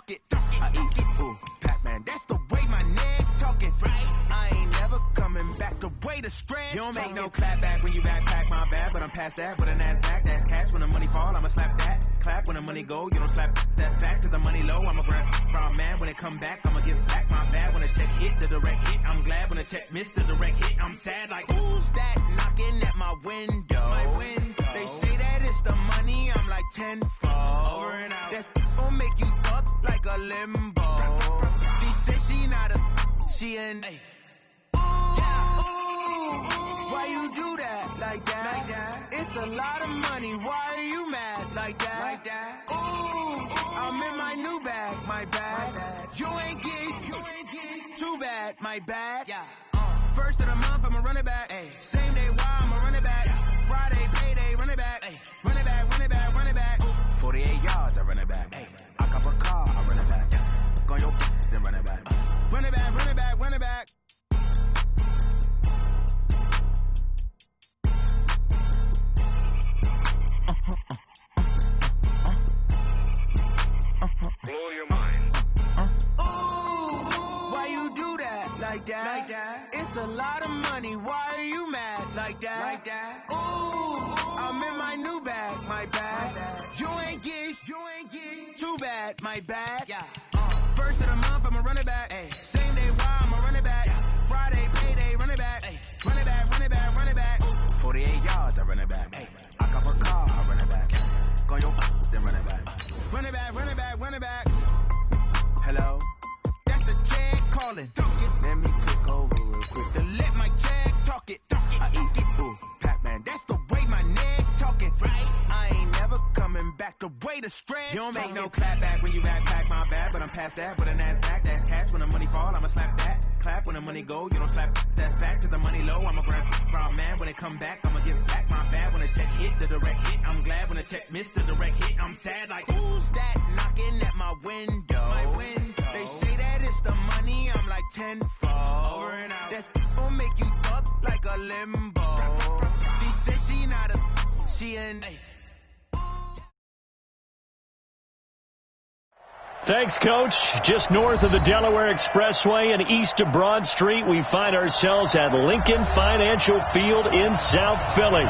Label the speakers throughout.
Speaker 1: talk it. I eat it, ooh, Pac-Man, that's the way my neck talking. Right, I ain't never coming back the way the stretch. You don't make no clap back when you backpack, my bad, but I'm past that. With a NASDAQ, that's cash. When the money fall, I'ma slap that. Clap when the money go, you don't slap. That's facts, cause the money low, I'ma grab from man. When it come back, I'ma give back my bad. When the check hit, the direct hit, I'm glad. When the check missed the direct hit, I'm sad. Like, who's that knocking at my window? They say that it's the money, I'm like tenfold. Over and out. That's gon' make you up like a limbo. She said she not a, she an A. Why you do that like that? It's a lot of money. Why are you mad like that? Ooh, I'm in my new bag, my bad. You ain't getting too bad, my bad. Yeah. First of the month, I'ma run it back. Ay. Same day, why I'ma run it back. Friday, payday, run it back. Ay. Run it back, run it back, run it back. 48 yards, I run it back. Ay. I cop a car, I run it back. Go on your then run it back. Run it back, run it back, run it back.
Speaker 2: Blow your mind.
Speaker 1: Why you do that like that? It's a lot of money. Why are you mad like that? Ooh, I'm in my new bag, my bad. You ain't getting too bad, my bad. Yeah. First of the month, I'ma run it back. Ay. Same day, why I'ma run it back. Friday, payday, run it back. Ay. Run it back, run it back, run it back. 48 yards, I run it back. Ay. I cop a car, I run it back. Go on your then run it back. Run it back, run it back, run it back. Hello? That's the check calling. Let me click over real quick to let my check talk it. I eat it, ooh, Pac-Man, that's the way my neck talking. Right, I ain't never coming back the way the stretch. You don't make no clap back when you backpack, my bad, but I'm past that. With a NASDAQ, that's cash. When the money fall, I'ma slap that. Clap when the money go, you don't slap. That's facts, cause the money low, I'ma grab from man. When it come back, I'ma give back my bad. When the check hit, the direct hit, I'm glad. When the check missed the direct hit, I'm sad. Like, who's that knocking at my window? They say that it's the money, I'm like tenfold. Over and out. That's gon' make you up like a limbo. She said she not a, she an A.
Speaker 3: Thanks, Coach. Just north of the Delaware Expressway and east of Broad Street, we find ourselves at Lincoln Financial Field in South Philly.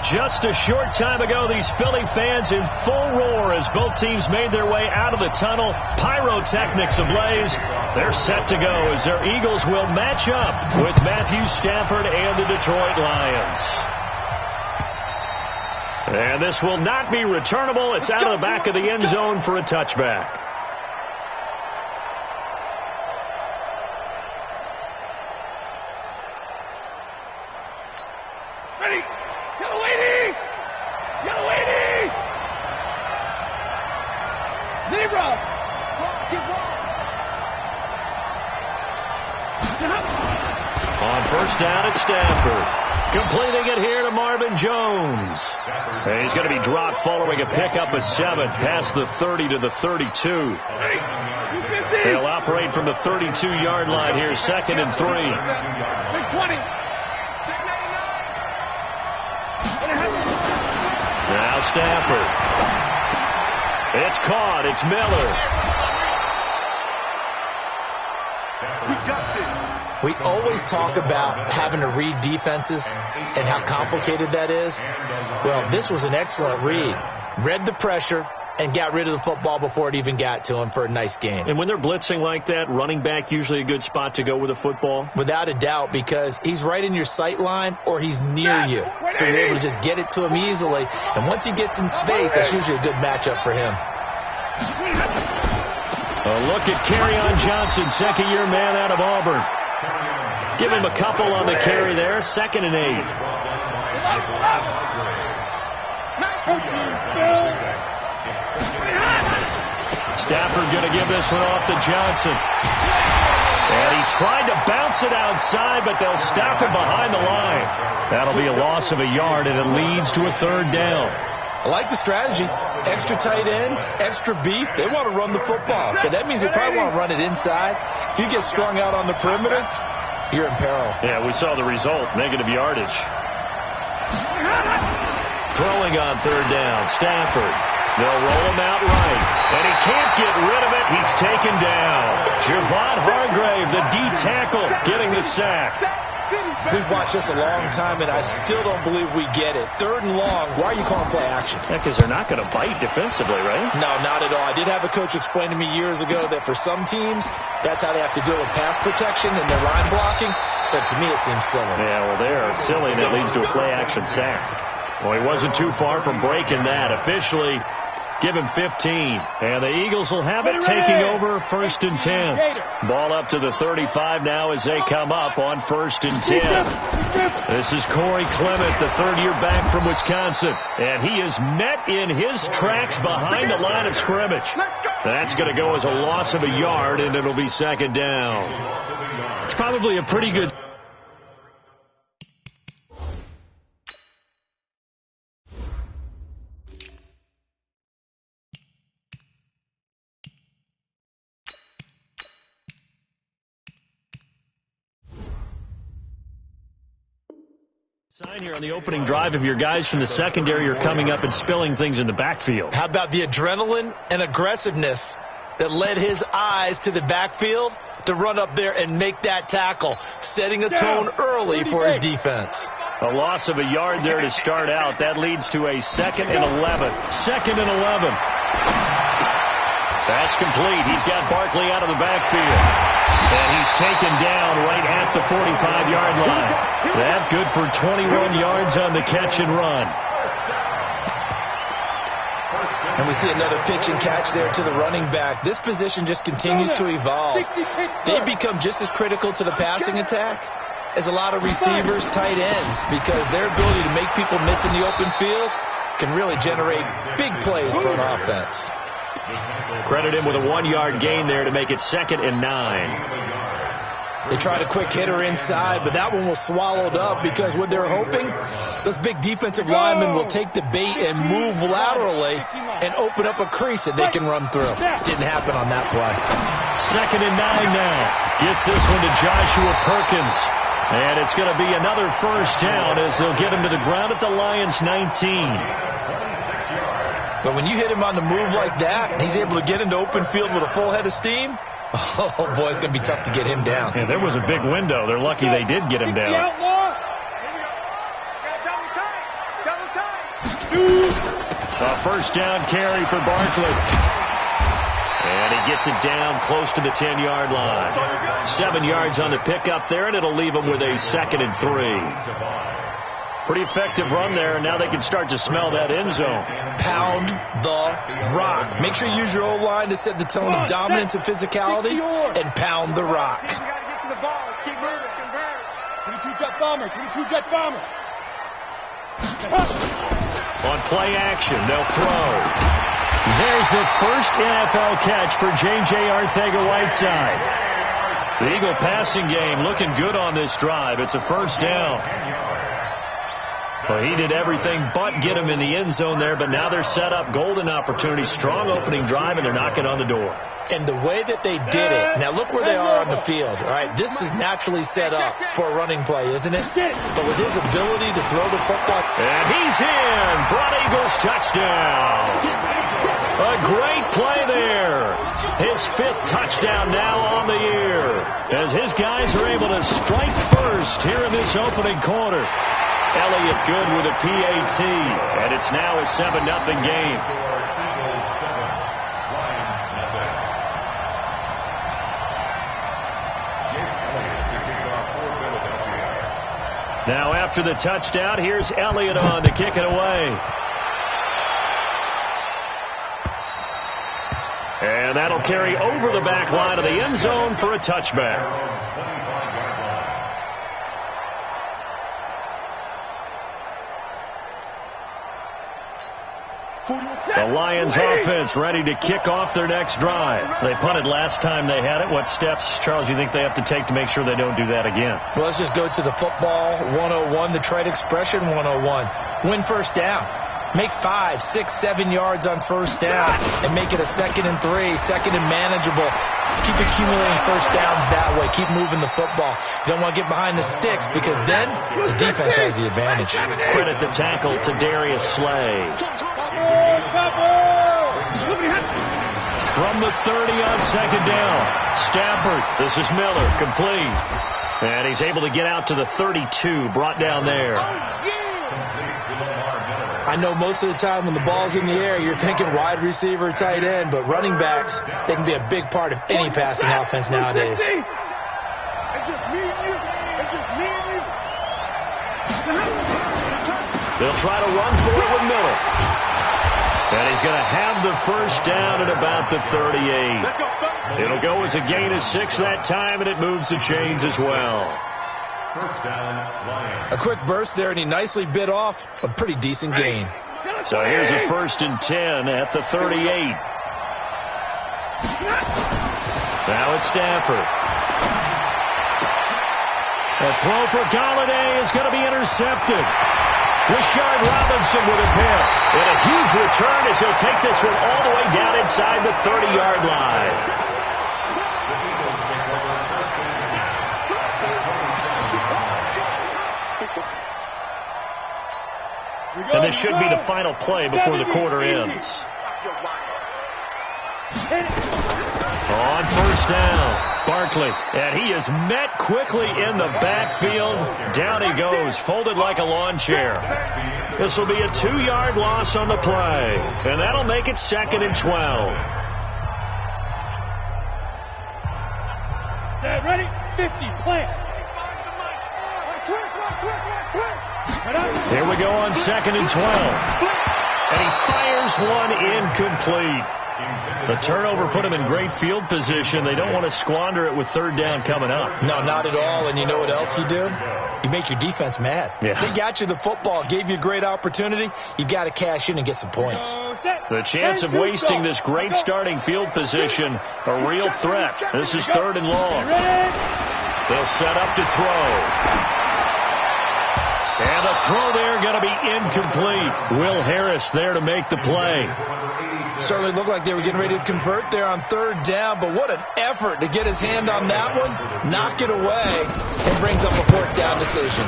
Speaker 3: Just a short time ago, these Philly fans in full roar as both teams made their way out of the tunnel. Pyrotechnics ablaze. They're set to go as their Eagles will match up with Matthew Stafford and the Detroit Lions. And this will not be returnable. It's out of the back of the end zone for a touchback. First down at Stafford. Completing it here to Marvin Jones. And he's going to be dropped following a pickup of 7 past the 30 to the 32. They'll operate from the 32-yard line here, 2nd and 3. Now Stafford. It's caught. It's Miller.
Speaker 4: We got this.
Speaker 5: We always talk about having to read defenses and how complicated that is. Well, this was an excellent read. Read the pressure and got rid of the football before it even got to him for a nice game.
Speaker 3: And when they're blitzing like that, running back usually a good spot to go with a football?
Speaker 5: Without a doubt, because he's right in your sight line or he's near you. So you're able to just get it to him easily. And once he gets in space, that's usually a good matchup for him.
Speaker 3: A look at Kerryon Johnson, second-year man out of Auburn. Give him a couple on the carry there, 2nd and 8. Stafford going to give this one off to Johnson. And he tried to bounce it outside, but they'll stop him behind the line. That'll be a loss of a yard, and it leads to a 3rd down.
Speaker 5: I like the strategy. Extra tight ends, extra beef. They want to run the football. But that means they probably want to run it inside. If you get strung out on the perimeter, you're in peril.
Speaker 3: Yeah, we saw the result. Negative yardage. Throwing on 3rd down. Stafford. They'll roll him out right. And he can't get rid of it. He's taken down. Javon Hargrave, the D tackle, getting the sack.
Speaker 5: We've watched this a long time, and I still don't believe we get it. 3rd and long. Why are you calling play action?
Speaker 3: Yeah, because they're not going to bite defensively, right?
Speaker 5: No, not at all. I did have a coach explain to me years ago that for some teams, that's how they have to deal with pass protection and their line blocking. But to me, it seems silly.
Speaker 3: Yeah, well, they're silly, and it leads to a play-action sack. Well, he wasn't too far from breaking that. Officially, give him 15. And the Eagles will have it, taking over 1st and 10. Ball up to the 35 now as they come up on 1st and 10. This is Corey Clement, the 3rd-year back from Wisconsin. And he is met in his tracks behind the line of scrimmage. That's going to go as a loss of a yard, and it'll be 2nd down. It's probably a pretty good... sign here on the opening drive of your guys from the secondary are coming up and spilling things in the backfield.
Speaker 5: How about the adrenaline and aggressiveness that led his eyes to the backfield to run up there and make that tackle, setting a tone early for his defense.
Speaker 3: A loss of a yard there to start out. That leads to a 2nd and 11. 2nd and 11. That's complete. He's got Barkley out of the backfield. And he's taken down right at the 45-yard line. That good for 21 yards on the catch and run.
Speaker 5: And we see another pitch and catch there to the running back. This position just continues to evolve. They become just as critical to the passing attack as a lot of receivers, tight ends, because their ability to make people miss in the open field can really generate big plays for an offense.
Speaker 3: Credit him with a 1-yard gain there to make it 2nd and 9.
Speaker 5: They tried a quick hitter inside, but that one was swallowed up because what they're hoping, those big defensive linemen will take the bait and move laterally and open up a crease that they can run through. Didn't happen on that play.
Speaker 3: 2nd and 9 now. Gets this one to Joshua Perkins. And it's going to be another 1st down as they'll get him to the ground at the Lions' 19.
Speaker 5: But when you hit him on the move like that, and he's able to get into open field with a full head of steam, oh, boy, it's going to be tough to get him down.
Speaker 3: Yeah, there was a big window. They're lucky they did get him down. A 1st down carry for Barkley. And he gets it down close to the 10-yard line. 7 yards on the pickup there, and it'll leave him with a 2nd and 3. Pretty effective run there, and now they can start to smell that end zone.
Speaker 5: Pound the rock. Make sure you use your O-line to set the tone of dominance and physicality, and pound the rock.
Speaker 2: You got to get to the ball. Let's keep moving. Convert. 22-jet bomber. 22-jet bomber.
Speaker 3: On play action, they'll throw. There's the first NFL catch for J.J. Arcega-Whiteside. The Eagle passing game looking good on this drive. It's a 1st down. Well, he did everything but get him in the end zone there, but now they're set up. Golden opportunity, strong opening drive, and they're knocking on the door.
Speaker 5: And the way that they did it, now look where they are on the field. All right, this is naturally set up for a running play, isn't it? But with his ability to throw the football.
Speaker 3: And he's in for an Eagles touchdown. A great play there. His 5th touchdown now on the year, as his guys are able to strike first here in this opening quarter. Elliott good with a PAT, and it's now a 7-0 game. Now after the touchdown, here's Elliott on to kick it away. And that'll carry over the back line of the end zone for a touchback. The Lions offense ready to kick off their next drive. They punted last time they had it. What steps, Charles, you think they have to take to make sure they don't do that again?
Speaker 5: Well, let's just go to the football 101, the trade expression 101. Win 1st down. Make 5, 6, 7 yards on 1st down and make it a 2nd and 3, 2nd and manageable. Keep accumulating 1st downs that way. Keep moving the football. You don't want to get behind the sticks because then the defense has the advantage.
Speaker 3: Credit the tackle to Darius Slay. From the 30 on second down. Stafford, this is Miller, complete. And he's able to get out to the 32, brought down there.
Speaker 5: I know most of the time when the ball's in the air, you're thinking wide receiver, tight end, but running backs, they can be a big part of any passing offense nowadays.
Speaker 1: It's just me and you. It's just me and you.
Speaker 3: They'll try to run for it with Miller. And he's going to have the first down at about the 38. It'll go as a gain of 6 that time, and it moves the chains as well.
Speaker 4: First down, Lions.
Speaker 5: A quick burst there, and he nicely bit off a pretty decent gain.
Speaker 3: So here's a 1st and 10 at the 38. Now it's Stafford. A throw for Galladay is going to be intercepted. Rashard Robinson with a pick. And a huge return as he'll take this one all the way down inside the 30-yard line. And this should be the final play before the quarter ends. On first down, Barkley, and he is met quickly in the backfield. Down he goes, folded like a lawn chair. This will be a 2-yard loss on the play, and that'll make it 2nd and 12.
Speaker 2: Set, ready, 50, plant.
Speaker 3: Here we go on 2nd and 12. And he fires one incomplete. The turnover put him in great field position. They don't want to squander it with 3rd down coming up.
Speaker 5: No, not at all. And you know what else you do? You make your defense mad.
Speaker 3: Yeah.
Speaker 5: They got you the football, gave you a great opportunity. You got to cash in and get some points.
Speaker 3: The chance of wasting this great starting field position, a real threat. This is 3rd and long. They'll set up to throw. And the throw there going to be incomplete. Will Harris there to make the play.
Speaker 5: Certainly looked like they were getting ready to convert there on 3rd down, but what an effort to get his hand on that one, knock it away, and brings up a 4th down decision.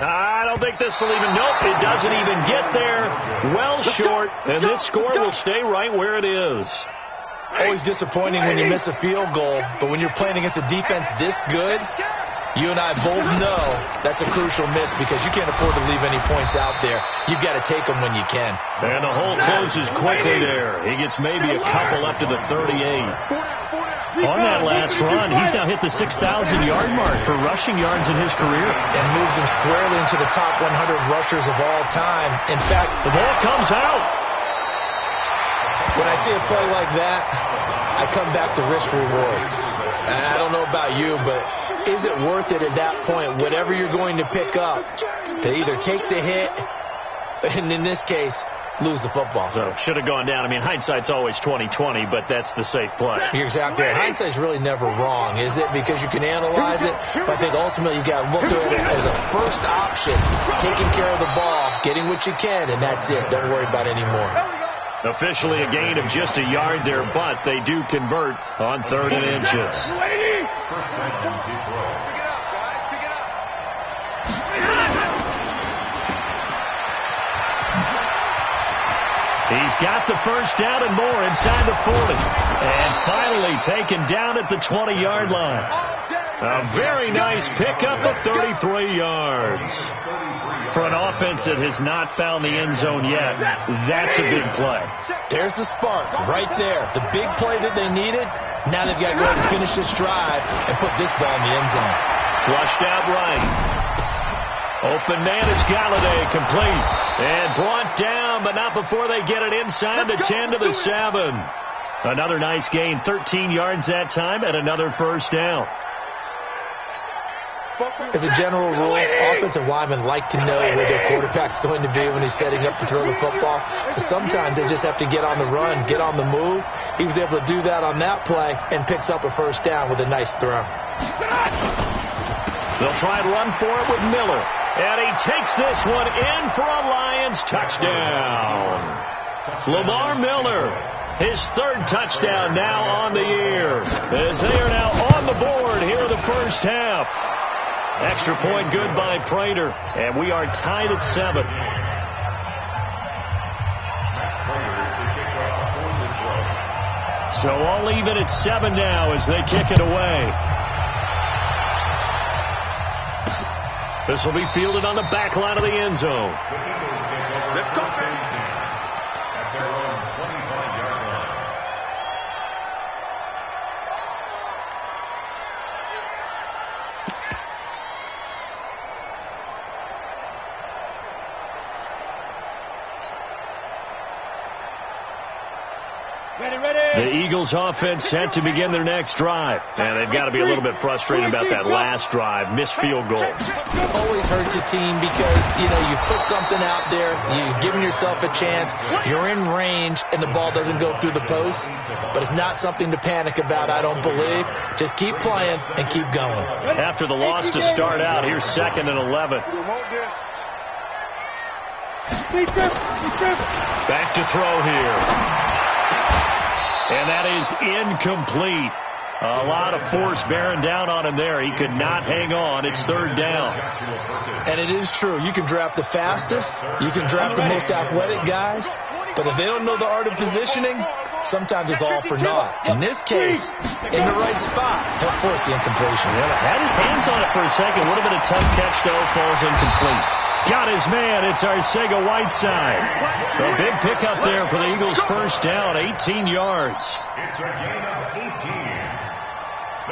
Speaker 3: I don't think this will even, nope, it doesn't even get there. Well short, and this score will stay right where it is.
Speaker 5: Always disappointing when you miss a field goal, but when you're playing against a defense this good, you and I both know that's a crucial miss because you can't afford to leave any points out there. You've got to take them when you can.
Speaker 3: And the hole closes quickly there. He gets maybe a couple up to the 38. On that last run, he's now hit the 6,000-yard mark for rushing yards in his career.
Speaker 5: And moves him squarely into the top 100 rushers of all time. In fact,
Speaker 3: the ball comes out.
Speaker 5: When I see a play like that, I come back to risk reward. I don't know about you, but is it worth it at that point, whatever you're going to pick up, to either take the hit, and in this case, lose the football?
Speaker 3: So should have gone down. I mean, hindsight's always 20/20, but that's the safe play.
Speaker 5: You're exactly right. Hindsight's really never wrong, is it? Because you can analyze it, but I think ultimately you got to look at it as a first option, taking care of the ball, getting what you can, and that's it. Don't worry about any more.
Speaker 3: Officially a gain of just a yard there, but they do convert on 3rd and inches. He's got the first down and more inside the 40. And finally taken down at the 20-yard line. A very nice pickup of 33 yards. For an offense that has not found the end zone yet, that's a big play.
Speaker 5: There's the spark right there. The big play that they needed. Now they've got to go ahead and finish this drive and put this ball in the end zone.
Speaker 3: Flushed out right. Open man is Galladay, complete. And brought down, but not before they get it inside the 10 to the 7. Another nice gain, 13 yards that time, and another first down.
Speaker 5: As a general rule, offensive linemen like to know where their quarterback's going to be when he's setting up to throw the football. But sometimes they just have to get on the run, get on the move. He was able to do that on that play and picks up a first down with a nice throw.
Speaker 3: They'll try and run for it with Miller. And he takes this one in for a Lions touchdown. Lamar Miller, his 3rd touchdown now on the year, as they are now on the board here in the first half. Extra point good by Prater, and we are tied at 7. So all even at 7 now as they kick it away. This will be fielded on the back line of the end zone.
Speaker 4: Let's go, at their own 25-yard line.
Speaker 3: The Eagles offense set to begin their next drive. And they've got to be a little bit frustrated about that last drive. Missed field goal.
Speaker 5: Always hurts a team because, you put something out there, you're giving yourself a chance, you're in range, and the ball doesn't go through the post. But it's not something to panic about, I don't believe. Just keep playing and keep going.
Speaker 3: After the loss to start out, here's 2nd and 11. Back to throw here. And that is incomplete. A lot of force bearing down on him there. He could not hang on. It's 3rd down.
Speaker 5: And it is true. You can draft the fastest. You can draft the most athletic guys. But if they don't know the art of positioning, sometimes it's all for naught. In this case, in the right spot, help force the incompletion.
Speaker 3: Yeah, had his hands on it for a second. Would have been a tough catch, though. Falls incomplete. Got his man. It's Arcega-Whiteside. A big pickup there for the Eagles' first down, 18 yards.
Speaker 4: It's a gain of 18.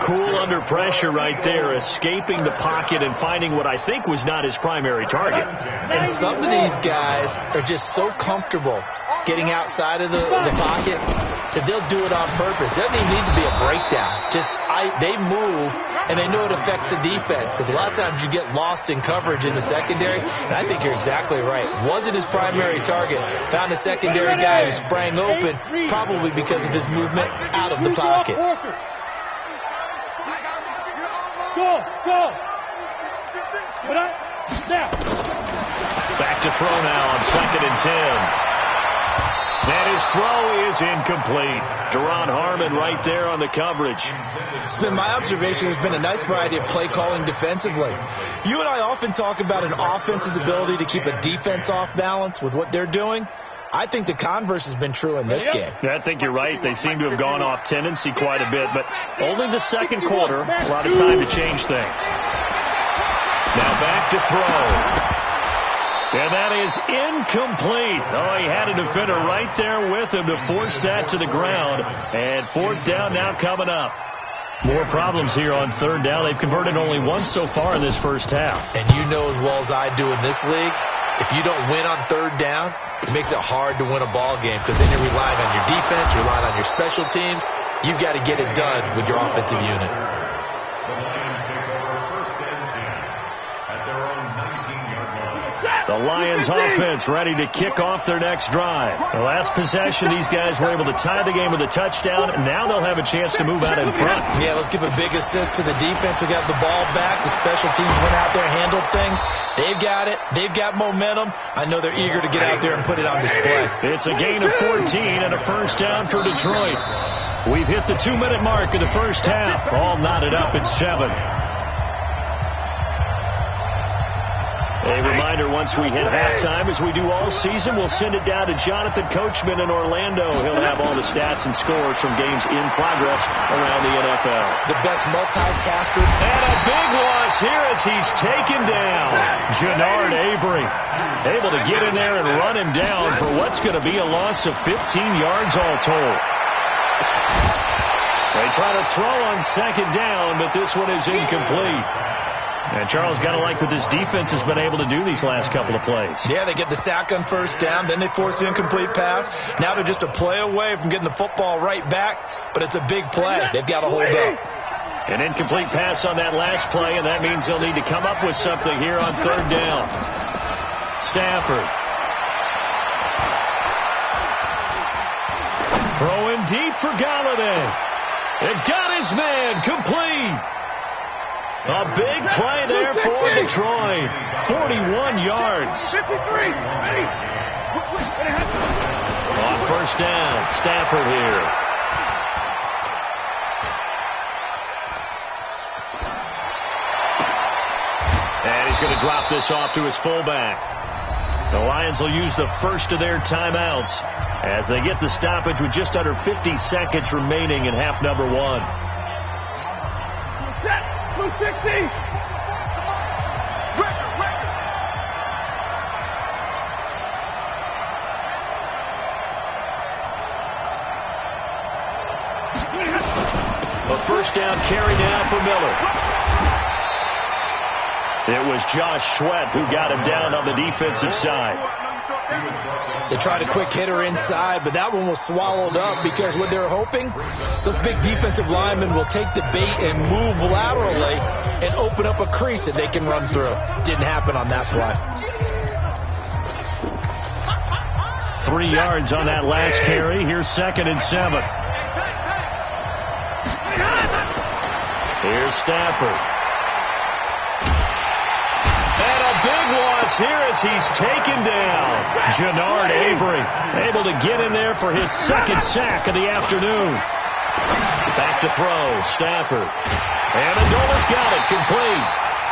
Speaker 3: Cool under pressure right there, escaping the pocket and finding what I think was not his primary target.
Speaker 5: And some of these guys are just so comfortable getting outside of the pocket that they'll do it on purpose. It doesn't even need to be a breakdown. They move, and they know it affects the defense because a lot of times you get lost in coverage in the secondary, and I think you're exactly right. Wasn't his primary target. Found a secondary guy who sprang open, probably because of his movement out of the pocket.
Speaker 2: Go.
Speaker 3: Back to throw now on 2nd and 10. And his throw is incomplete. Deron Harmon right there on the coverage.
Speaker 5: It's been my observation there's been a nice variety of play calling defensively. You and I often talk about an offense's ability to keep a defense off balance with what they're doing. I think the converse has been true in this game.
Speaker 3: I think you're right. They seem to have gone off tendency quite a bit, but only the second quarter. A lot of time to change things. Now back to throw. And that is incomplete. Oh, he had a defender right there with him to force that to the ground. And 4th down now coming up. More problems here on 3rd down. They've converted only once so far in this first half.
Speaker 5: And you know as well as I do in this league, if you don't win on 3rd down, it makes it hard to win a ball game because then you're relying on your defense, you're relying on your special teams. You've got to get it done with your offensive unit.
Speaker 4: The Lions take over 1st and 10 at their own 19-yard line.
Speaker 3: The Lions offense ready to kick off their next drive. The last possession, these guys were able to tie the game with a touchdown, and now they'll have a chance to move out in front.
Speaker 5: Yeah, let's give a big assist to the defense who got the ball back. The special teams went out there, handled things. They've got it. They've got momentum. I know they're eager to get out there and put it on display.
Speaker 3: It's a gain of 14 and a first down for Detroit. We've hit the 2-minute mark of the first half. All knotted up at 7. A reminder, once we hit halftime, as we do all season, we'll send it down to Jonathan Coachman in Orlando. He'll have all the stats and scores from games in progress around the NFL.
Speaker 5: The best multitasker.
Speaker 3: And a big loss here as he's taken down. Jannard Avery able to get in there and run him down for what's going to be a loss of 15 yards all told. They try to throw on 2nd down, but this one is incomplete. And Charles, got to like what this defense has been able to do these last couple of plays.
Speaker 5: Yeah, they get the sack on 1st down, then they force the incomplete pass. Now they're just a play away from getting the football right back, but it's a big play. They've got to hold up.
Speaker 3: An incomplete pass on that last play, and that means they'll need to come up with something here on 3rd down. Stafford. Throwing deep for Galladay. It got his man complete. A big play there for Detroit. 41 yards.
Speaker 2: 53. Ready.
Speaker 3: On 1st down, Stafford here. And he's going to drop this off to his fullback. The Lions will use the first of their timeouts as they get the stoppage with just under 50 seconds remaining in half number one.
Speaker 2: Blue 60.
Speaker 3: A first down carry now for Miller. It was Josh Sweat who got him down on the defensive side.
Speaker 5: They tried a quick hitter inside, but that one was swallowed up because what they're hoping, those big defensive linemen will take the bait and move laterally and open up a crease that they can run through. Didn't happen on that play.
Speaker 3: 3 yards on that last carry. Here's 2nd and 7. Here's Stafford. And a big loss here as he's taken down. Jannard Avery able to get in there for his 2nd sack of the afternoon. Back to throw. Stafford. And Adola's got it. Complete.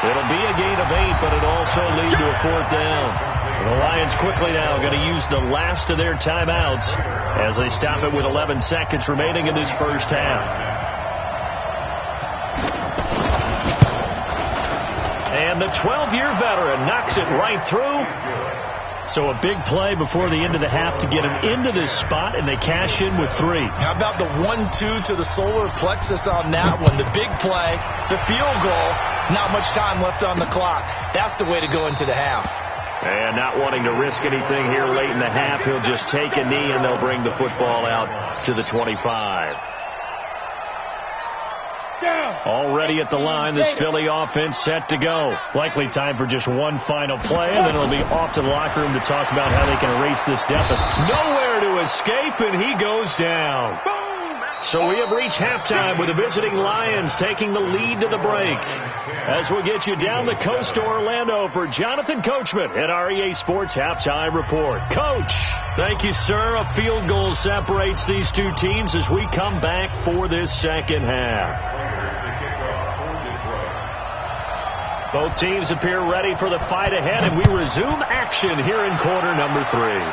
Speaker 3: It'll be a gain of 8, but it'll also lead to a 4th down. The Lions quickly now going to use the last of their timeouts as they stop it with 11 seconds remaining in this first half. And the 12-year veteran knocks it right through. So a big play before the end of the half to get him into this spot, and they cash in with 3.
Speaker 5: How about the 1-2 to the solar plexus on that one? The big play, the field goal, not much time left on the clock. That's the way to go into the half.
Speaker 3: And not wanting to risk anything here late in the half, he'll just take a knee, and they'll bring the football out to the 25. Already at the line, this Philly offense set to go. Likely time for just one final play, and then it'll be off to the locker room to talk about how they can erase this deficit. Nowhere to escape, and he goes down. So we have reached halftime with the visiting Lions taking the lead to the break. As we get you down the coast to Orlando for Jonathan Coachman at our EA Sports Halftime Report. Coach, thank you, sir. A field goal separates these two teams as we come back for this second half. Both teams appear ready for the fight ahead, and we resume action here in quarter number 3.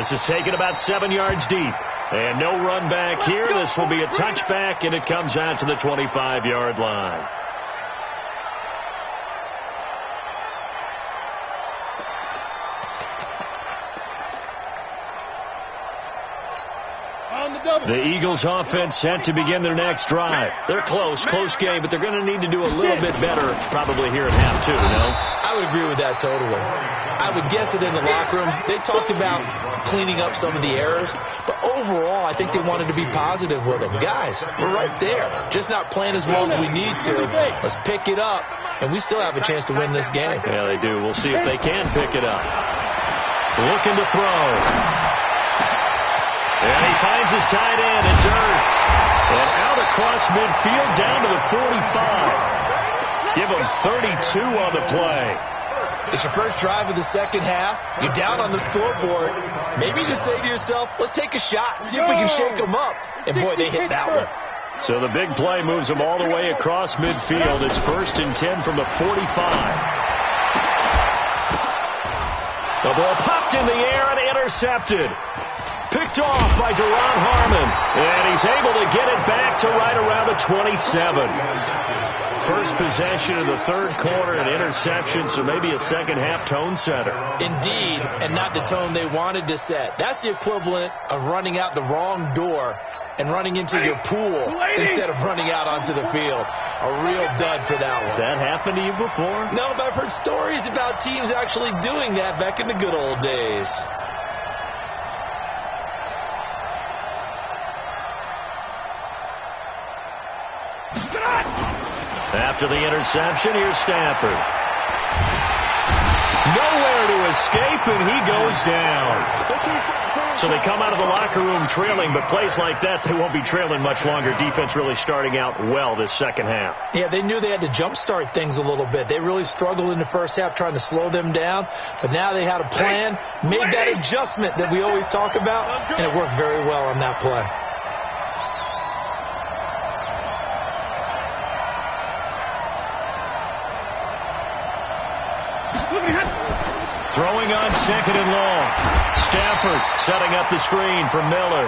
Speaker 3: This is taken about 7 yards deep. And no run back here. This will be a touchback, and it comes out to the 25-yard line. The Eagles offense set to begin their next drive. They're close game, but they're going to need to do a little bit better probably here at half 2, no?
Speaker 5: I would agree with that totally. I would guess it in the locker room. They talked about cleaning up some of the errors, but overall, I think they wanted to be positive with them. Guys, we're right there. Just not playing as well as we need to. Let's pick it up, and we still have a chance to win this game.
Speaker 3: Yeah, they do. We'll see if they can pick it up. Looking to throw. And he finds his tight end. It's Ertz. And out across midfield down to the 45. Give him 32 on the play.
Speaker 5: It's your first drive of the second half. You're down on the scoreboard. Maybe you just say to yourself, let's take a shot, see if we can shake them up. And, boy, they hit that one.
Speaker 3: So the big play moves them all the way across midfield. It's 1st and 10 from the 45. The ball popped in the air and intercepted. Picked off by Deron Harmon. And he's able to get it back to right around the 27. First possession of the third quarter, an interception, so maybe a second-half tone setter.
Speaker 5: Indeed, and not the tone they wanted to set. That's the equivalent of running out the wrong door and running into your pool instead of running out onto the field. A real dud for that one.
Speaker 3: Has that happened to you before?
Speaker 5: No, but I've heard stories about teams actually doing that back in the good old days.
Speaker 3: After the interception, here's Stafford. Nowhere to escape, and he goes down. So they come out of the locker room trailing, but plays like that, they won't be trailing much longer. Defense really starting out well this second half.
Speaker 5: Yeah, they knew they had to jumpstart things a little bit. They really struggled in the first half trying to slow them down, but now they had a plan, made that adjustment that we always talk about, and it worked very well on that play.
Speaker 3: Throwing on 2nd and long. Stafford setting up the screen for Miller.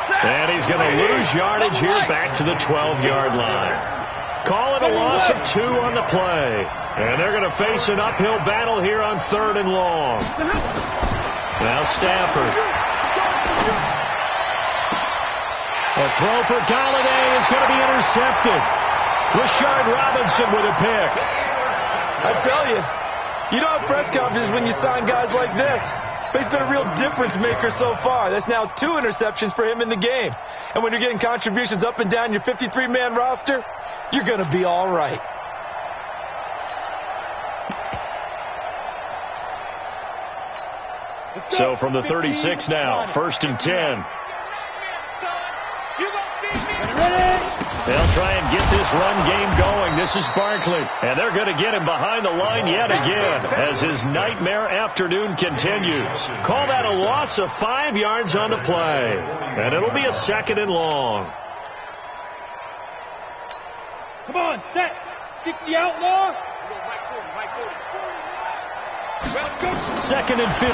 Speaker 3: And he's going to lose yardage here back to the 12-yard line. Call it a loss of 2 on the play. And they're going to face an uphill battle here on 3rd and long. Now Stafford. A throw for Galladay is going to be intercepted. Rashard Robinson with a pick.
Speaker 5: I tell you, you don't have press conferences when you sign guys like this. But he's been a real difference maker so far. That's now 2 interceptions for him in the game. And when you're getting contributions up and down your 53-man roster, you're going to be all right.
Speaker 3: So from the 36 now, 1st and 10. They'll try and get this run game going. This is Barkley. And they're going to get him behind the line yet again as his nightmare afternoon continues. Call that a loss of 5 yards on the play. And it'll be a 2nd and long.
Speaker 2: Come on, set. 60 outlaw.
Speaker 3: 2nd and 15.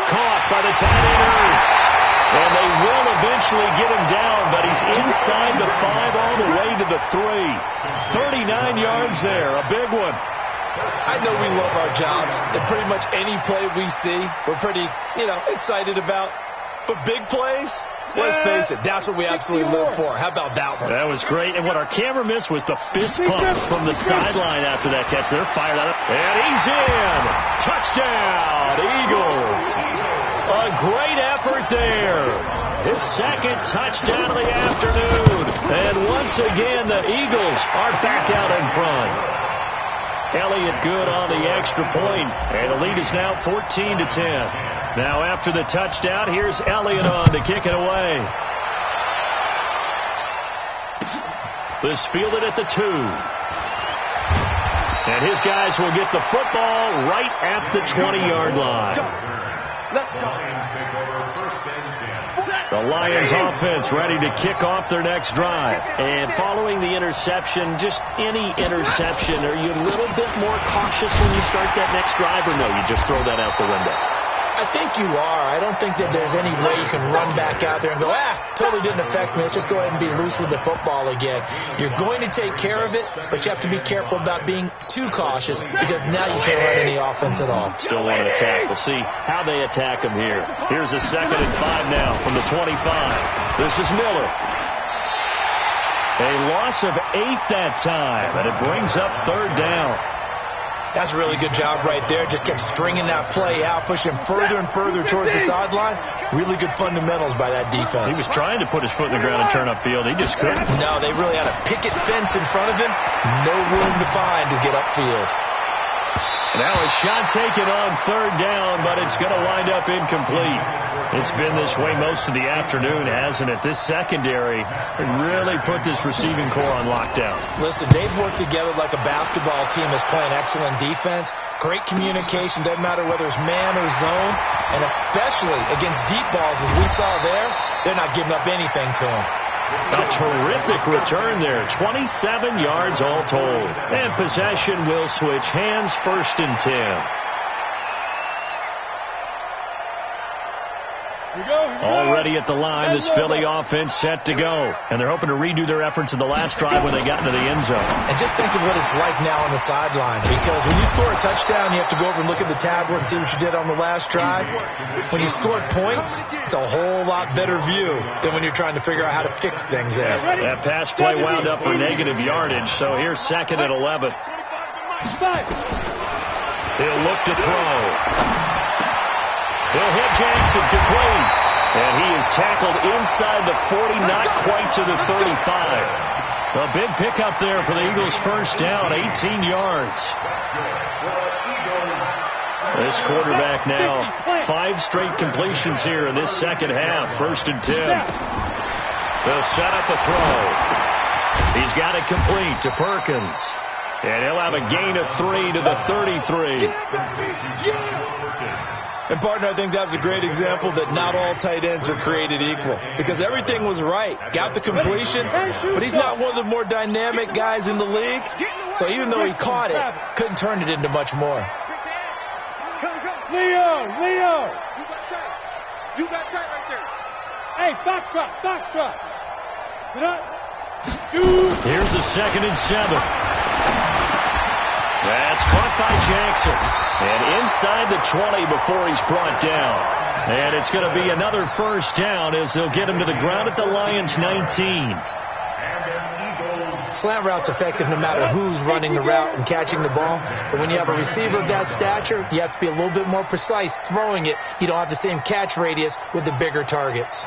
Speaker 3: Caught by the tight end Ertz. And they will eventually get him down, but he's inside the 5 all the way to the 3. 39 yards there, a big one.
Speaker 5: I know we love our jobs, and pretty much any play we see, we're pretty, excited about. But big plays, let's face it, that's what we absolutely live for. How about that one?
Speaker 3: That was great, and what our camera missed was the fist pump from the sideline after that catch. They're fired up, and he's in. Touchdown, Eagles. A great effort there. His 2nd touchdown of the afternoon. And once again, the Eagles are back out in front. Elliott good on the extra point, and the lead is now 14-10. Now after the touchdown, here's Elliott on to kick it away. This fielded at the 2. And his guys will get the football right at the 20-yard line. The Lions offense ready to kick off their next drive. And following the interception, just any interception, are you a little bit more cautious when you start that next drive, or no, you just throw that out the window?
Speaker 5: I think you are. I don't think that there's any way you can run back out there and go, totally didn't affect me. Let's just go ahead and be loose with the football again. You're going to take care of it, but you have to be careful about being too cautious because now you can't run any offense at all.
Speaker 3: Still want to attack. We'll see how they attack him here. Here's a 2nd and 5 now from the 25. This is Miller. A loss of 8 that time, and it brings up 3rd down.
Speaker 5: That's a really good job right there. Just kept stringing that play out, pushing further and further towards the sideline. Really good fundamentals by that defense.
Speaker 3: He was trying to put his foot in the ground and turn upfield. He just couldn't.
Speaker 5: No, they really had a picket fence in front of him. No room to find to get upfield.
Speaker 3: Now a shot taken on 3rd down, but it's going to wind up incomplete. It's been this way most of the afternoon, hasn't it? This secondary really put this receiving core on lockdown.
Speaker 5: Listen, they've worked together like a basketball team that's playing excellent defense. Great communication, doesn't matter whether it's man or zone, and especially against deep balls as we saw there, they're not giving up anything to them.
Speaker 3: A terrific return there. 27 yards all told. And possession will switch hands, 1st and 10. Already at the line, this Philly offense set to go. And they're hoping to redo their efforts in the last drive when they got into the end zone.
Speaker 5: And just think of what it's like now on the sideline. Because when you score a touchdown, you have to go over and look at the tablet and see what you did on the last drive. When you scored points, it's a whole lot better view than when you're trying to figure out how to fix things there.
Speaker 3: That pass play wound up for negative yardage, so here's 2nd and 11. He'll look to throw. He'll hit Jackson, complete. And he is tackled inside the 40, not quite to the 35. A big pickup there for the Eagles' 1st down, 18 yards. This quarterback now, 5 straight completions here in this 2nd half, 1st and 10. They'll set up a throw. He's got it complete to Perkins. And he'll have a gain of 3 to the 33.
Speaker 5: And, partner, I think that's a great example that not all tight ends are created equal. Because everything was right. Got the completion, but he's not one of the more dynamic guys in the league. So even though he caught it, couldn't turn it into much more.
Speaker 2: Leo!
Speaker 1: You got tight right there.
Speaker 2: Hey, foxtrot. Sit up. Shoot.
Speaker 3: Here's a 2nd and 7. That's caught by Jackson. And inside the 20 before he's brought down. And it's going to be another first down as they'll get him to the ground at the Lions 19.
Speaker 5: Slant route's effective no matter who's running the route and catching the ball. But when you have a receiver of that stature, you have to be a little bit more precise throwing it. You don't have the same catch radius with the bigger targets.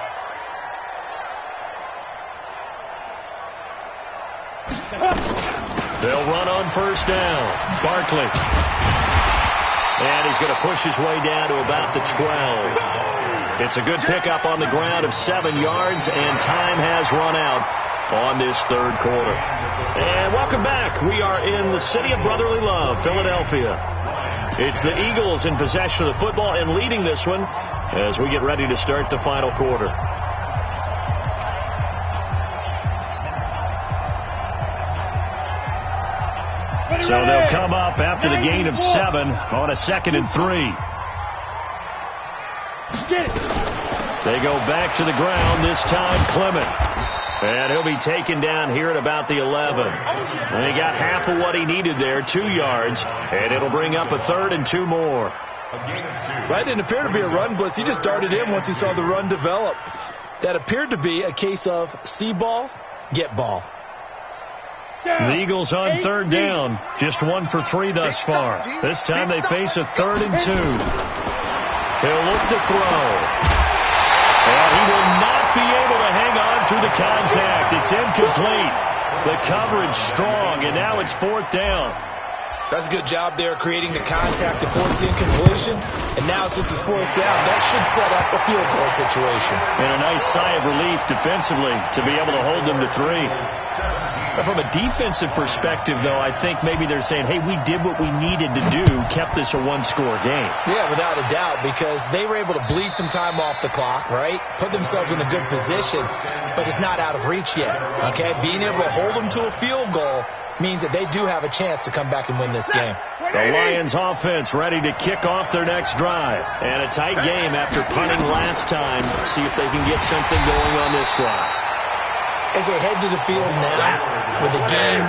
Speaker 3: They'll run on first down. Barkley. And he's going to push his way down to about the 12. It's a good pickup on the ground of 7 yards, and time has run out on this third quarter. And welcome back. We are in the city of brotherly love, Philadelphia. It's the Eagles in possession of the football and leading this one as we get ready to start the final quarter. So they'll come up after the gain of 7 on a 2nd and 3. They go back to the ground, this time Clement. And he'll be taken down here at about the 11. And he got half of what he needed there, 2 yards. And it'll bring up a 3rd and 2 more.
Speaker 5: That didn't appear to be a run blitz. He just darted in once he saw the run develop. That appeared to be a case of see ball, get ball.
Speaker 3: The Eagles on 3rd down. Just 1 for 3 thus far. This time they face a 3rd and 2. He'll look to throw. And he will not be able to hang on through the contact. It's incomplete. The coverage strong, and now it's 4th down.
Speaker 5: That's a good job there creating the contact to force the incompletion. And now since it's 4th down, that should set up a field goal situation.
Speaker 3: And a nice sigh of relief defensively to be able to hold them to 3. But from a defensive perspective, though, I think maybe they're saying, hey, we did what we needed to do, kept this a 1-score game.
Speaker 5: Yeah, without a doubt, because they were able to bleed some time off the clock, right? Put themselves in a good position, but it's not out of reach yet, okay? Being able to hold them to a field goal means that they do have a chance to come back and win this game.
Speaker 3: The Lions offense ready to kick off their next drive. And a tight game after punting last time. See if they can get something going on this drive.
Speaker 5: As they head to the field now, with the game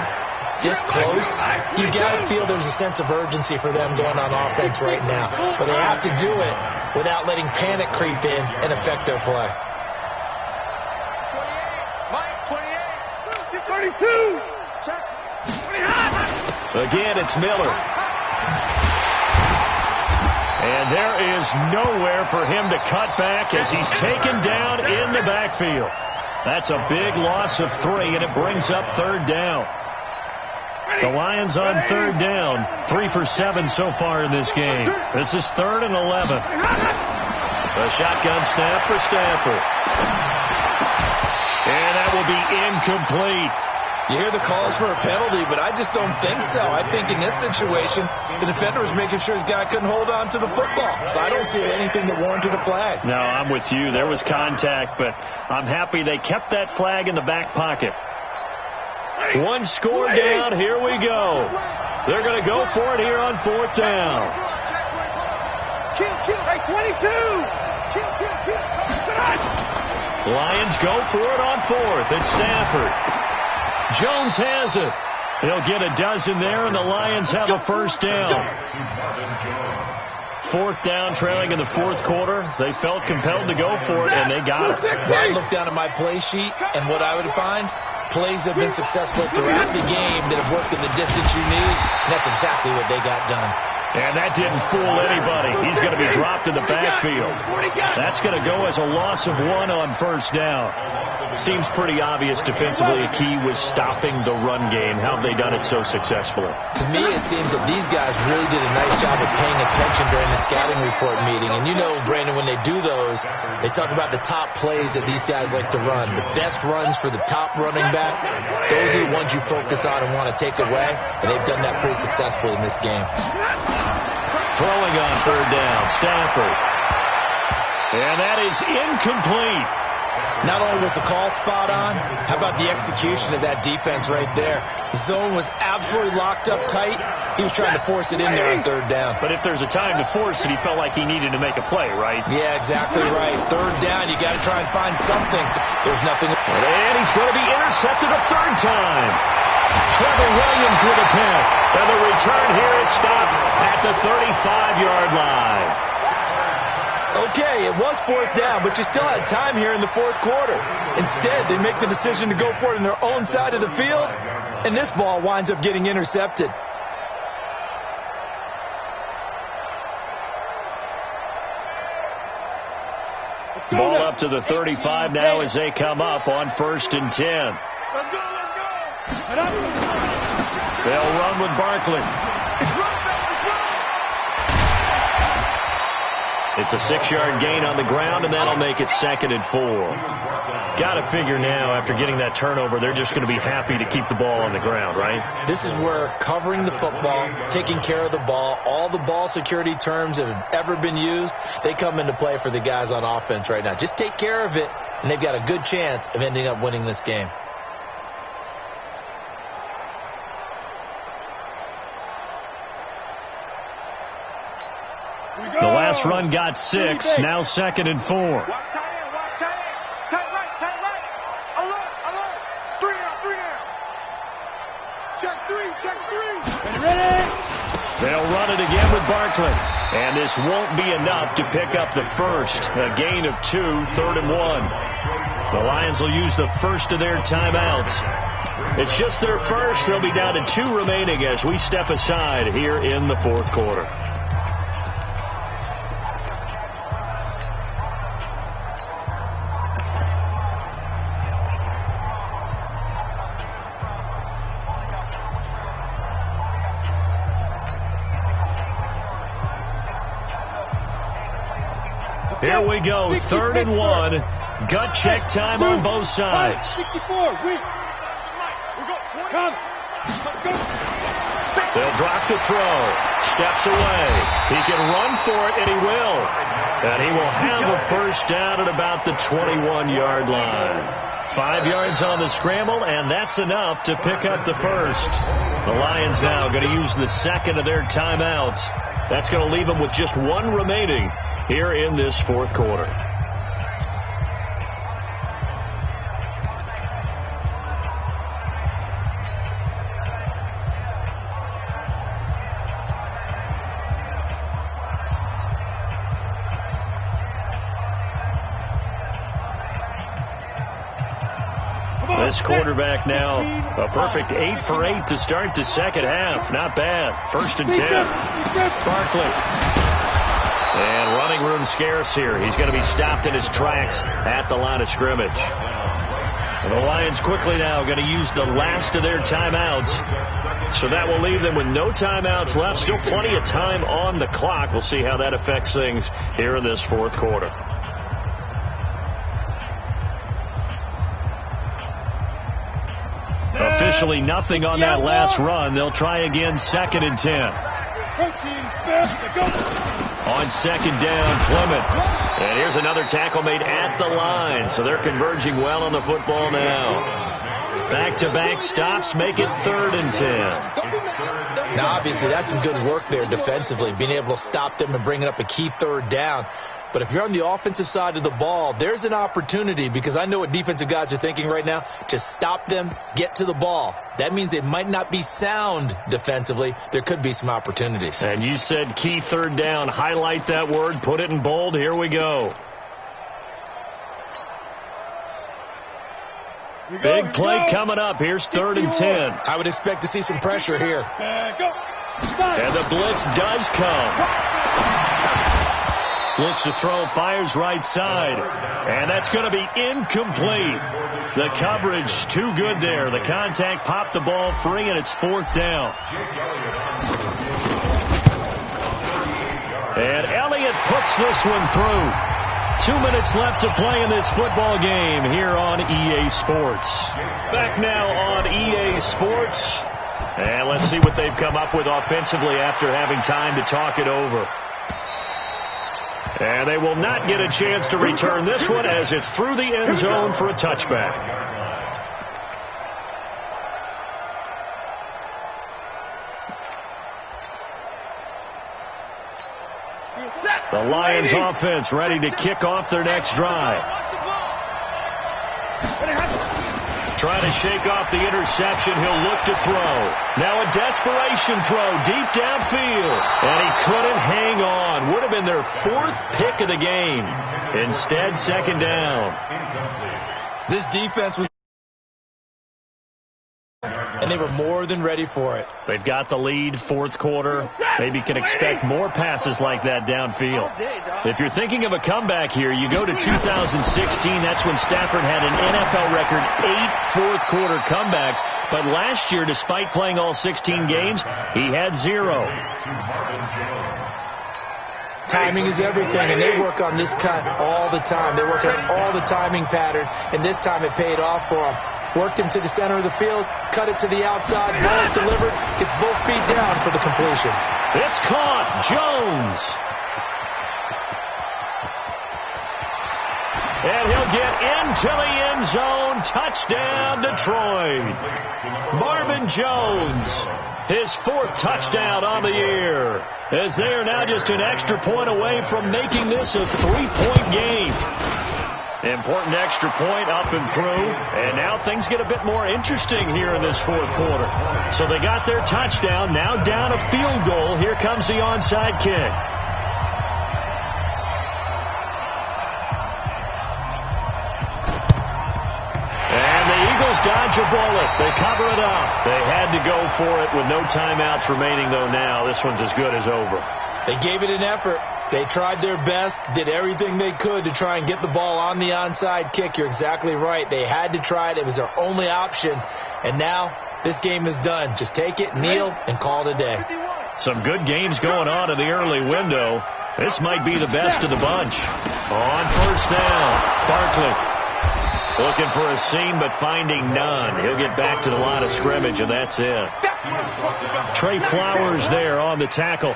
Speaker 5: this close, you got to feel there's a sense of urgency for them going on offense right now. But they have to do it without letting panic creep in and affect their play.
Speaker 2: 32.
Speaker 3: Again, it's Miller. And there is nowhere for him to cut back as he's taken down in the backfield. That's a big loss of 3, and it brings up 3rd down. The Lions on 3rd down, 3 for 7 so far in this game. This is 3rd and 11. A shotgun snap for Stafford. And that will be incomplete.
Speaker 5: You hear the calls for a penalty, but I just don't think so. I think in this situation, the defender was making sure his guy couldn't hold on to the football. So I don't see anything that warranted a flag.
Speaker 3: No, I'm with you. There was contact, but I'm happy they kept that flag in the back pocket. 1 score down. Here we go. They're going to go for it here on 4th down.
Speaker 2: Hey, 22.
Speaker 3: Lions go for it on 4th. It's Stafford. Jones has it. He'll get a dozen there, and the Lions have a first down. 4th down, trailing in the 4th quarter. They felt compelled to go for it, and they got it.
Speaker 5: Well, I look down at my play sheet, and what I would find, plays have been successful throughout the game that have worked in the distance you need, and that's exactly what they got done.
Speaker 3: And that didn't fool anybody. He's going to be dropped in the backfield. That's going to go as a loss of 1 on first down. Seems pretty obvious defensively a key was stopping the run game. How have they done it so successfully?
Speaker 5: To me, it seems that these guys really did a nice job of paying attention during the scouting report meeting. And you know, Brandon, when they do those, they talk about the top plays that these guys like to run. The best runs for the top running back, those are the ones you focus on and want to take away. And they've done that pretty successfully in this game.
Speaker 3: Throwing on 3rd down, Stafford. And that is incomplete.
Speaker 5: Not only was the call spot on, how about the execution of that defense right there? The zone was absolutely locked up tight. He was trying to force it in there on third down.
Speaker 3: But if there's a time to force it, he felt like he needed to make a play, right?
Speaker 5: Yeah, exactly right. Third down, you got to try and find something. There's nothing.
Speaker 3: And he's going to be intercepted a third time. Trevor Williams with a pick. And the return here is stopped at the 35-yard line.
Speaker 5: Okay, it was fourth down, but you still had time here in the fourth quarter. Instead, they make the decision to go for it on their own side of the field, and this ball winds up getting intercepted.
Speaker 3: Ball up to the 35 now as they come up on 1st and 10.
Speaker 2: Let's go.
Speaker 3: They'll run with Barkley. It's a 6-yard gain on the ground, and that'll make it 2nd and 4. Got to figure now, after getting that turnover, they're just going to be happy to keep the ball on the ground, right?
Speaker 5: This is where covering the football, taking care of the ball, all the ball security terms that have ever been used, they come into play for the guys on offense right now. Just take care of it, and they've got a good chance of ending up winning this game.
Speaker 3: The last run got 6. Now 2nd and 4.
Speaker 2: Watch tight end. Tight right. Alert. 3 down. Check 3. Ready.
Speaker 3: They'll run it again with Barkley. And this won't be enough to pick up the first. A gain of 2, 3rd and 1. The Lions will use the first of their timeouts. It's just their first. They'll be down to 2 remaining as we step aside here in the fourth quarter. Here we go, 3rd and 1. Gut check time on both sides.
Speaker 2: 64. Come.
Speaker 3: They'll drop the throw. Steps away. He can run for it, and he will. And he will have a first down at about the 21-yard line. 5 yards on the scramble, and that's enough to pick up the first. The Lions now going to use the second of their timeouts. That's going to leave them with just 1 remaining here in this fourth quarter. This quarterback now, a perfect 8 for 8 to start the second half. Not bad. 1st and 10. Barkley. And running room scarce here. He's going to be stopped in his tracks at the line of scrimmage. And the Lions quickly now going to use the last of their timeouts. So that will leave them with no timeouts left. Still plenty of time on the clock. We'll see how that affects things here in this fourth quarter. Officially nothing on that last run. They'll try again, 2nd and 10. On 2nd down, Clement. And here's another tackle made at the line. So they're converging well on the football now. Back-to-back stops make it 3rd and 10.
Speaker 5: Now, obviously, that's some good work there defensively, being able to stop them and bringing up a key 3rd down. But if you're on the offensive side of the ball, there's an opportunity, because I know what defensive guys are thinking right now, to stop them, get to the ball. That means they might not be sound defensively. There could be some opportunities.
Speaker 3: And you said key 3rd down. Highlight that word. Put it in bold. Here we go. Big play coming up. Here's 3rd and 10.
Speaker 5: I would expect to see some pressure here.
Speaker 3: And the blitz does come. Looks to throw, fires right side. And that's going to be incomplete. The coverage too good there. The contact popped the ball free, and it's 4th down. And Elliott puts this one through. 2 minutes left to play in this football game here on EA Sports. Back now on EA Sports. And let's see what they've come up with offensively after having time to talk it over. And they will not get a chance to return this one as it's through the end zone for a touchback. The Lions offense ready to kick off their next drive. Trying to shake off the interception. He'll look to throw. Now a desperation throw deep downfield. And he couldn't hang on. Would have been their 4th pick of the game. Instead, 2nd down.
Speaker 5: This defense was... and they were more than ready for it.
Speaker 3: They've got the lead, 4th quarter. Maybe can expect more passes like that downfield. If you're thinking of a comeback here, you go to 2016. That's when Stafford had an NFL record 8 fourth-quarter comebacks. But last year, despite playing all 16 games, he had 0.
Speaker 5: Timing is everything, and they work on this cut all the time. They work on all the timing patterns, and this time it paid off for them. Worked him to the center of the field, cut it to the outside, ball is delivered, gets both feet down for the completion.
Speaker 3: It's caught. Jones. And he'll get into the end zone. Touchdown, Detroit. Marvin Jones, his 4th touchdown on the year, as they are now just an extra point away from making this a 3-point game. Important extra point up and through, and now things get a bit more interesting here in this 4th quarter. So they got their touchdown, now down a field goal. Here comes the onside kick. And the Eagles dodge a bullet. They cover it up. They had to go for it with no timeouts remaining, though. Now this one's as good as over.
Speaker 5: They gave it an effort. They tried their best, did everything they could to try and get the ball on the onside kick. You're exactly right. They had to try it. It was their only option. And now this game is done. Just take it, kneel, and call it a day.
Speaker 3: Some good games going on in the early window. This might be the best of the bunch. On 1st down, Barkley looking for a seam but finding none. He'll get back to the line of scrimmage, and that's it. Trey Flowers there on the tackle.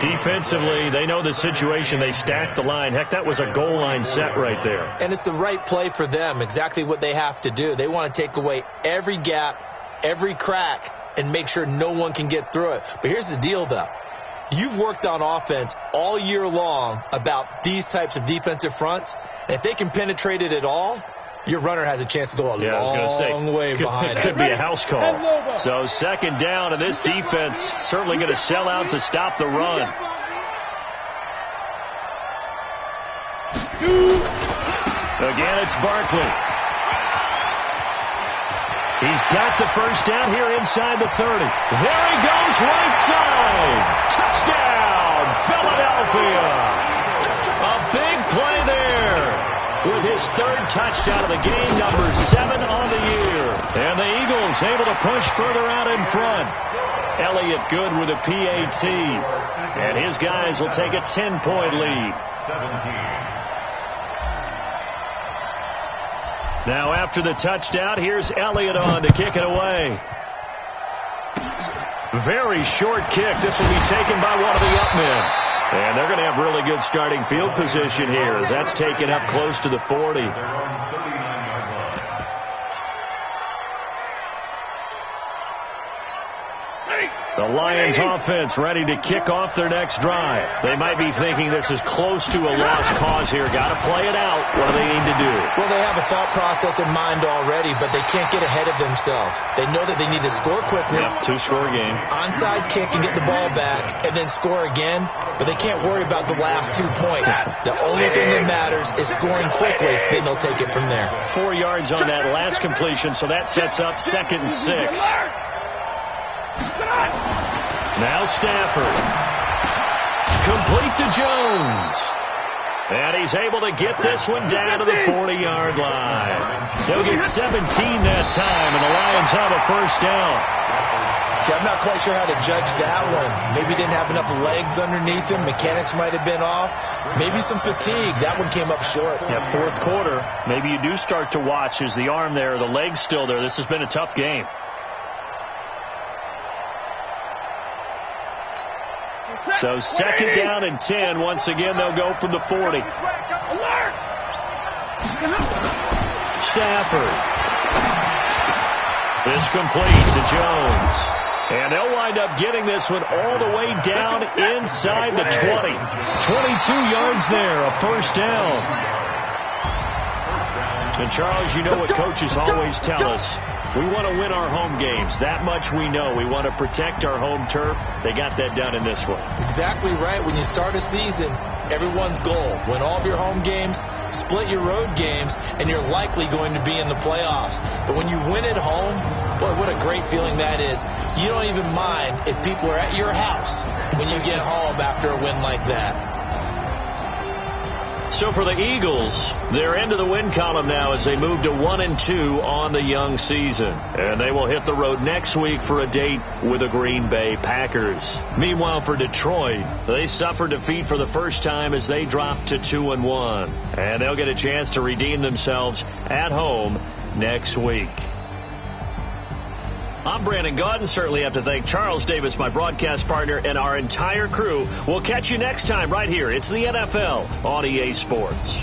Speaker 3: Defensively, they know the situation. They stack the line. Heck, that was a goal line set right there.
Speaker 5: And it's the right play for them, exactly what they have to do. They want to take away every gap, every crack, and make sure no one can get through it. But here's the deal, though. You've worked on offense all year long about these types of defensive fronts, and if they can penetrate it at all, your runner has a chance to go a long way behind.
Speaker 3: Could be a house call. So 2nd down, and this defense certainly going to sell out to stop the run. Again, it's Barkley. He's got the 1st down here inside the 30. There he goes, right side. Touchdown, Philadelphia. A big play there. With his 3rd touchdown of the game, number 7 on the year. And the Eagles able to push further out in front. Elliott good with a PAT. And his guys will take a 10-point lead. 17. Now after the touchdown, here's Elliott on to kick it away. Very short kick. This will be taken by one of the up men. And they're going to have really good starting field position here as that's taken up close to the 40. The Lions offense ready to kick off their next drive. They might be thinking this is close to a lost cause here. Got to play it out. What do they need to do?
Speaker 5: Well, they have a thought process in mind already, but they can't get ahead of themselves. They know that they need to score quickly.
Speaker 3: Yep, 2-score game.
Speaker 5: Onside kick and get the ball back and then score again, but they can't worry about the last 2 points. The only thing that matters is scoring quickly, then they'll take it from there.
Speaker 3: 4 yards on that last completion, so that sets up 2nd and 6. Now Stafford. Complete to Jones. And he's able to get this one down to the 40-yard line. He'll get 17 that time, and the Lions have a 1st down.
Speaker 5: Yeah, I'm not quite sure how to judge that one. Maybe didn't have enough legs underneath him. Mechanics might have been off. Maybe some fatigue. That one came up short.
Speaker 3: Yeah, 4th quarter. Maybe you do start to watch. Is the arm there, the leg's still there? This has been a tough game. So second down and 10. Once again, they'll go from the 40. Stafford. Is complete to Jones. And they'll wind up getting this one all the way down inside the 20. 22 yards there, a first down. And, Charles, you know what coaches always tell us. We want to win our home games. That much we know. We want to protect our home turf. They got that done in this one.
Speaker 5: Exactly right. When you start a season, everyone's goal: win all of your home games, split your road games, and you're likely going to be in the playoffs. But when you win at home, boy, what a great feeling that is. You don't even mind if people are at your house when you get home after a win like that.
Speaker 3: So for the Eagles, they're into the win column now as they move to 1-2 on the young season. And they will hit the road next week for a date with the Green Bay Packers. Meanwhile, for Detroit, they suffered defeat for the first time as they dropped to 2-1. And they'll get a chance to redeem themselves at home next week. I'm Brandon Gaudin. Certainly have to thank Charles Davis, my broadcast partner, and our entire crew. We'll catch you next time right here. It's the NFL on EA Sports.